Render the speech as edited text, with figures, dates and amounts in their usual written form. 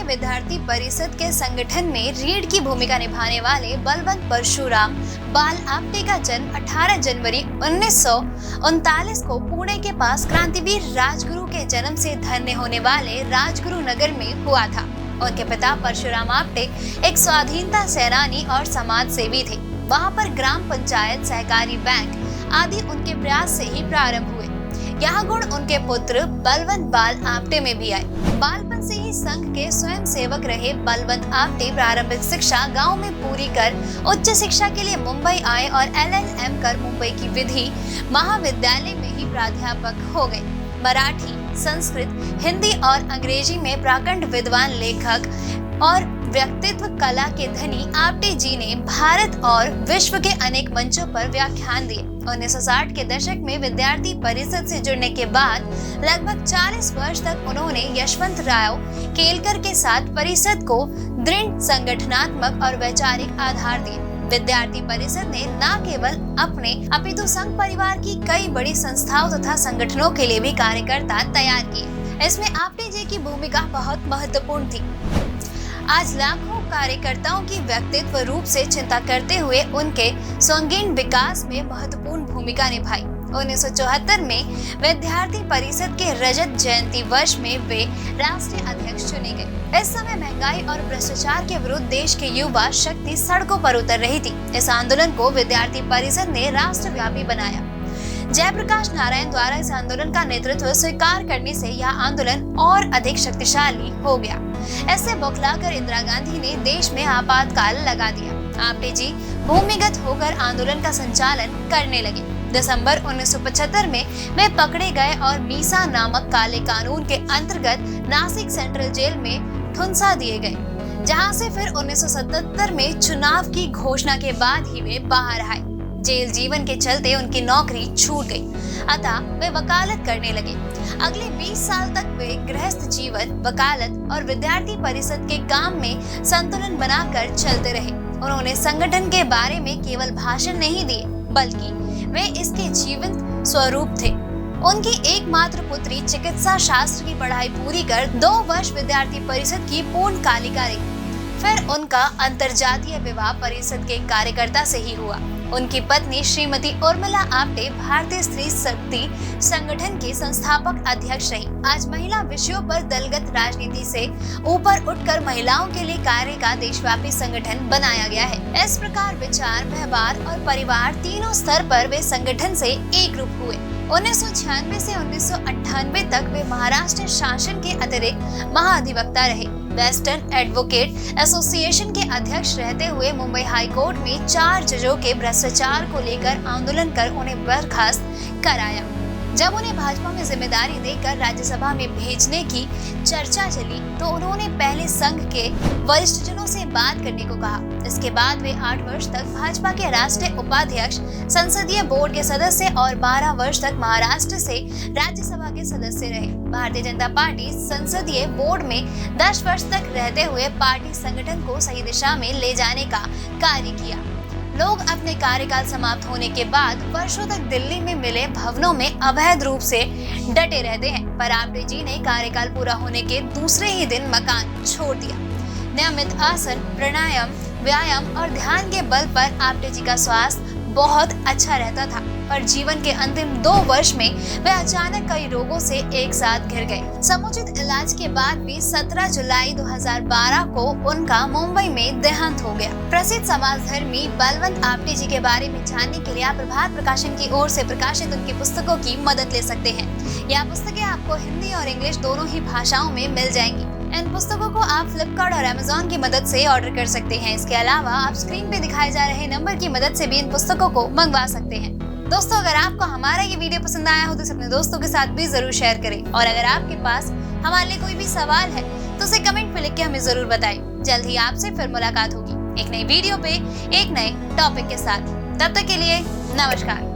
विद्यार्थी परिषद के संगठन में रीढ़ की भूमिका निभाने वाले बलवंत परशुराम बाल आप्टे का जन्म 18 जनवरी 1939 को पुणे के पास क्रांतिवीर राजगुरु के जन्म से धन्य होने वाले राजगुरु नगर में हुआ था। उनके पिता परशुराम आप्टे एक स्वाधीनता सेनानी और समाज सेवी थे। वहाँ पर ग्राम पंचायत, सहकारी बैंक आदि उनके प्रयास से ही प्रारंभ हुए। यह गुण उनके पुत्र बलवंत बाल आप्टे में भी आए। बालपन से ही संघ के स्वयं सेवक रहे बलवंत आप्टे प्रारंभिक शिक्षा गांव में पूरी कर उच्च शिक्षा के लिए मुंबई आए और LLM कर मुंबई की विधि महाविद्यालय में ही प्राध्यापक हो गए। मराठी, संस्कृत, हिंदी और अंग्रेजी में प्रकांड विद्वान, लेखक और व्यक्तित्व कला के धनी आप्टे जी ने भारत और विश्व के अनेक मंचों पर व्याख्यान दिए। 1960 के दशक में विद्यार्थी परिषद से जुड़ने के बाद लगभग 40 वर्ष तक उन्होंने यशवंत राव केलकर के साथ परिषद को दृढ़ संगठनात्मक और वैचारिक आधार दिए। विद्यार्थी परिषद ने न केवल अपने अपितु संघ परिवार की कई बड़ी संस्थाओं तथा संगठनों के लिए भी कार्यकर्ता तैयार किए। इसमें आप्टे जी की भूमिका बहुत महत्वपूर्ण थी। आज लाखों कार्यकर्ताओं की व्यक्तित्व रूप से चिंता करते हुए उनके संगीन विकास में महत्वपूर्ण भूमिका निभाई। 1974 में विद्यार्थी परिषद के रजत जयंती वर्ष में वे राष्ट्रीय अध्यक्ष चुने गए। इस समय महंगाई और भ्रष्टाचार के विरुद्ध देश के युवा शक्ति सड़कों पर उतर रही थी। इस आंदोलन को विद्यार्थी परिषद ने राष्ट्रव्यापी बनाया। जयप्रकाश नारायण द्वारा इस आंदोलन का नेतृत्व स्वीकार करने से यह आंदोलन और अधिक शक्तिशाली हो गया। ऐसे बौखलाकर इंदिरा गांधी ने देश में आपातकाल लगा दिया। आप्टे जी भूमिगत होकर आंदोलन का संचालन करने लगे। दिसंबर 1975 में वे पकड़े गए और मीसा नामक काले कानून के अंतर्गत नासिक सेंट्रल जेल में ठुंसा दिए गए, जहां से फिर 1977 में चुनाव की घोषणा के बाद ही वे बाहर आए। जेल जीवन के चलते उनकी नौकरी छूट गई, अतः वे वकालत करने लगे। अगले 20 साल तक वे गृहस्थ जीवन, वकालत और विद्यार्थी परिषद के काम में संतुलन बनाकर चलते रहे। उन्होंने संगठन के बारे में केवल भाषण नहीं दिए, बल्कि वे इसके जीवंत स्वरूप थे। उनकी एकमात्र पुत्री चिकित्सा शास्त्र की पढ़ाई पूरी कर 2 वर्ष विद्यार्थी परिषद की पूर्णकालिका रही। फिर उनका अंतरजातीय विवाह परिषद के कार्यकर्ता से ही हुआ। उनकी पत्नी श्रीमती उर्मिला आप्टे भारतीय स्त्री शक्ति संगठन की संस्थापक अध्यक्ष रही। आज महिला विषयों पर दलगत राजनीति से ऊपर उठकर महिलाओं के लिए कार्य का देशव्यापी संगठन बनाया गया है। इस प्रकार विचार, व्यवहार और परिवार तीनों स्तर पर वे संगठन से एक रूप हुए। 1996 से 1998 तक वे महाराष्ट्र शासन के अतिरिक्त महाधिवक्ता रहे। वेस्टर्न एडवोकेट एसोसिएशन के अध्यक्ष रहते हुए मुंबई हाई कोर्ट में 4 जजों के भ्रष्टाचार को लेकर आंदोलन कर उन्हें बर्खास्त कराया। जब उन्हें भाजपा में जिम्मेदारी देकर राज्यसभा में भेजने की चर्चा चली तो उन्होंने पहले संघ के वरिष्ठजनों से बात करने को कहा। इसके बाद वे 8 वर्ष तक भाजपा के राष्ट्रीय उपाध्यक्ष, संसदीय बोर्ड के सदस्य और 12 वर्ष तक महाराष्ट्र से राज्यसभा के सदस्य रहे। भारतीय जनता पार्टी संसदीय बोर्ड में 10 वर्ष तक रहते हुए पार्टी संगठन को सही दिशा में ले जाने का कार्य किया। लोग अपने कार्यकाल समाप्त होने के बाद वर्षों तक दिल्ली में मिले भवनों में अवैध रूप से डटे रहते हैं, पर आप्टे जी ने कार्यकाल पूरा होने के दूसरे ही दिन मकान छोड़ दिया। नियमित आसन, प्राणायाम, व्यायाम और ध्यान के बल पर आप्टे जी का स्वास्थ्य बहुत अच्छा रहता था, पर जीवन के अंतिम 2 वर्ष में वे अचानक कई रोगों से एक साथ घिर गए। समुचित इलाज के बाद भी 17 जुलाई 2012 को उनका मुंबई में देहांत हो गया। प्रसिद्ध समाजधर्मी बलवंत आप्टे जी के बारे में जानने के लिए आप प्रभात प्रकाशन की ओर से प्रकाशित उनकी पुस्तकों की मदद ले सकते हैं। यह पुस्तकें आपको हिंदी और इंग्लिश दोनों ही भाषाओं में मिल जाएंगी। इन पुस्तकों को आप फ्लिपकार्ट और अमेज़न की मदद से ऑर्डर कर सकते हैं। इसके अलावा आप स्क्रीन पे दिखाए जा रहे नंबर की मदद से भी इन पुस्तकों को मंगवा सकते हैं। दोस्तों, अगर आपको हमारा ये वीडियो पसंद आया हो तो इसे अपने दोस्तों के साथ भी जरूर शेयर करें, और अगर आपके पास हमारे लिए कोई भी सवाल है तो उसे कमेंट में लिख के हमें जरूर बताएं। जल्द ही आपसे फिर मुलाकात होगी एक नई वीडियो पे एक नए टॉपिक के साथ। तब तक के लिए नमस्कार।